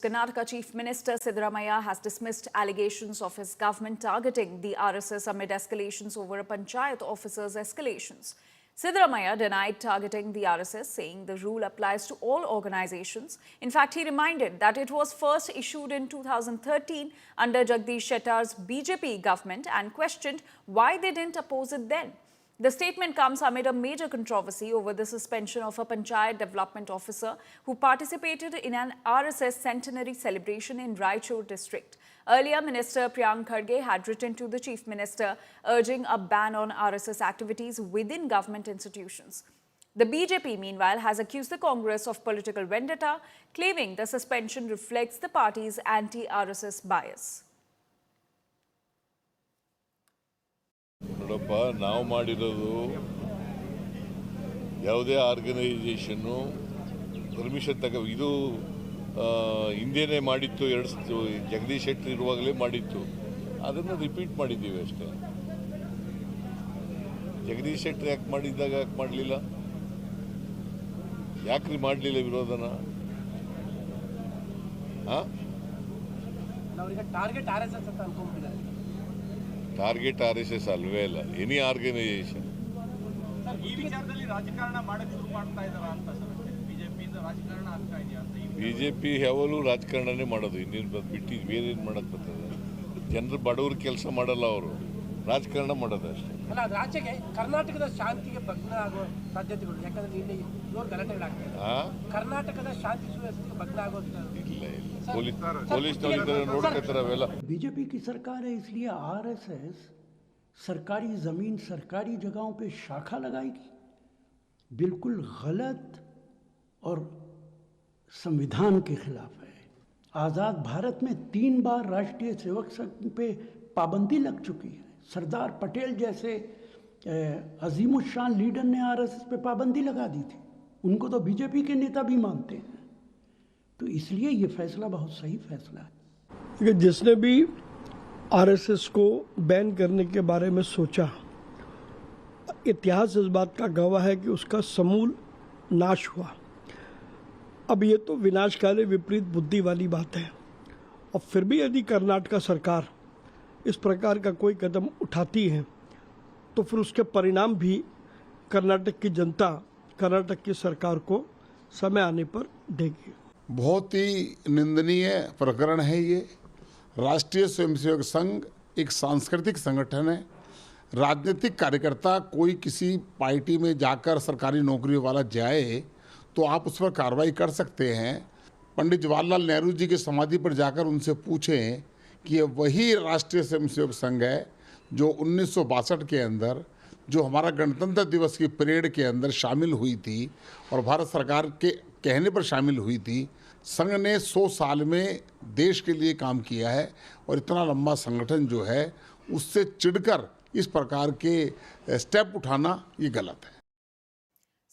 Karnataka Chief Minister Siddaramaiah has dismissed allegations of his government targeting the RSS amid escalations over a panchayat officer's escalations. Siddaramaiah denied targeting the RSS, saying the rule applies to all organizations. In fact, he reminded that it was first issued in 2013 under Jagdish Shettar's BJP government and questioned why they didn't oppose it then. The statement comes amid a major controversy over the suspension of a Panchayat development officer who participated in an RSS centenary celebration in Raichur district. Earlier, Minister Priyank Kharge had written to the Chief Minister urging a ban on RSS activities within government institutions. The BJP, meanwhile, has accused the Congress of political vendetta, claiming the suspension reflects the party's anti-RSS bias. ನೋಡಪ್ಪ, ನಾವು ಮಾಡಿರೋದು ಯಾವುದೇ organisation permission ಇದು ಹಿಂದೆನೇ ಮಾಡಿತ್ತು. ಜಗದೀಶ್ ಶೆಟ್ಟರ್ ಇರುವಾಗಲೇ ಮಾಡಿತ್ತು. ಅದನ್ನು ರಿಪೀಟ್ ಮಾಡಿದ್ದೀವಿ ಅಷ್ಟೇ. ಜಗದೀಶ್ ಶೆಟ್ಟರ್ ಯಾಕೆ ಮಾಡಿದ್ದಾಗ ಯಾಕೆ ಮಾಡಲಿಲ್ಲ? ಯಾಕ್ರಿ ಮಾಡಲಿಲ್ಲ ವಿರೋಧನ? ಟಾರ್ಗೆಟ್ RSS ಅಲ್ವೇ ಅಲ್ಲ, ಎನಿ ಆರ್ಗನೈಸೇಷನ್. ಬಿಜೆಪಿ ಯಾವಾಗಲೂ ರಾಜಕಾರಣನೇ ಮಾಡೋದು. ಇನ್ನೇನು ಬಿಟ್ಟು ಬೇರೇನು ಮಾಡಕ್ ಬರ್ತದೆ? ಜನರು ಬಡವ್ರ ಕೆಲಸ ಮಾಡಲ್ಲ, ಅವರು ರಾಜಕಾರಣ ಮಾಡೋದು ಅಷ್ಟೇ. ರಾಜ್ಯಕ್ಕೆ ಕರ್ನಾಟಕದ ಶಾಂತಿಗೆ ಭಗ್ನ ಆಗುವ ಸಾಧ್ಯತೆಗಳು, ಯಾಕಂದ್ರೆ ಇಲ್ಲಿ ಗಲಾಟೆಗಳಾಗ್ತದೆ. ಕರ್ನಾಟಕದ ಶಾಂತಿ ಸುವ್ಯವಸ್ಥೆಗೆ ಭಗ್ನ ಆಗೋದು ಇಲ್ಲ. ಪೊಲೀಸ್ನವರಿದ್ದಾರೆ, ನೋಡ್ಕೊತಾರೆ ಅವೆಲ್ಲ. बीजेपी की सरकार है, इसलिए RSS सरकारी ज़मीन सरकारी जगहों पे शाखा लगाएगी? बिल्कुल गलत और संविधान के खिलाफ है। आज़ाद भारत में 3 बार राष्ट्रीय सेवक संघ पे पाबंदी लग चुकी है। सरदार पटेल जैसे अजीमुशान लीडर ने RSS पे पाबंदी लगा दी थी। उनको तो बीजेपी के नेता भी मानते हैं। तो इसलिए ये फैसला बहुत सही फैसला है। जिसने भी RSS को बैन करने के बारे में सोचा, इतिहास इस बात का गवाह है कि उसका समूल नाश हुआ। अब ये तो विनाशकाले विपरीत बुद्धि वाली बात है, और फिर भी यदि कर्नाटक सरकार इस प्रकार का कोई कदम उठाती है तो फिर उसके परिणाम भी कर्नाटक की जनता कर्नाटक की सरकार को समय आने पर देगी। बहुत ही निंदनीय प्रकरण है ये। राष्ट्रीय स्वयंसेवक संघ एक सांस्कृतिक संगठन है। राजनीतिक कार्यकर्ता कोई किसी पार्टी में जाकर सरकारी नौकरी वाला जाए तो आप उस पर कार्रवाई कर सकते हैं। पंडित जवाहरलाल नेहरू जी की समाधि पर जाकर उनसे पूछें कि ये वही राष्ट्रीय स्वयंसेवक संघ है जो 1962 के अंदर जो हमारा गणतंत्र दिवस की परेड के अंदर शामिल हुई थी और भारत सरकार के कहने पर शामिल हुई थी। संघ ने 100 साल में देश के लिए काम किया है, और इतना लंबा संगठन जो है उससे चिढ़कर इस प्रकार के स्टेप उठाना ये गलत है।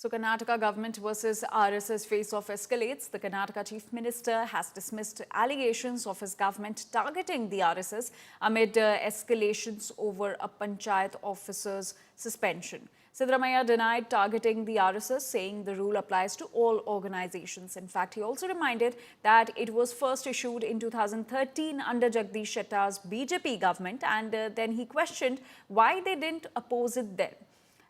So Karnataka government versus RSS face-off escalates. The Karnataka Chief Minister has dismissed allegations of his government targeting the RSS amid escalations over a panchayat officer's suspension. Siddaramaiah denied targeting the RSS, saying the rule applies to all organizations. In fact, he also reminded that it was first issued in 2013 under Jagdish Shettar's BJP government, and then he questioned why they didn't oppose it then.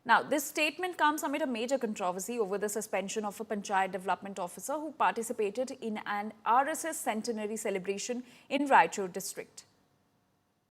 Now, this statement comes amid a major controversy over the suspension of a Panchayat development officer who participated in an RSS centenary celebration in Raichur district.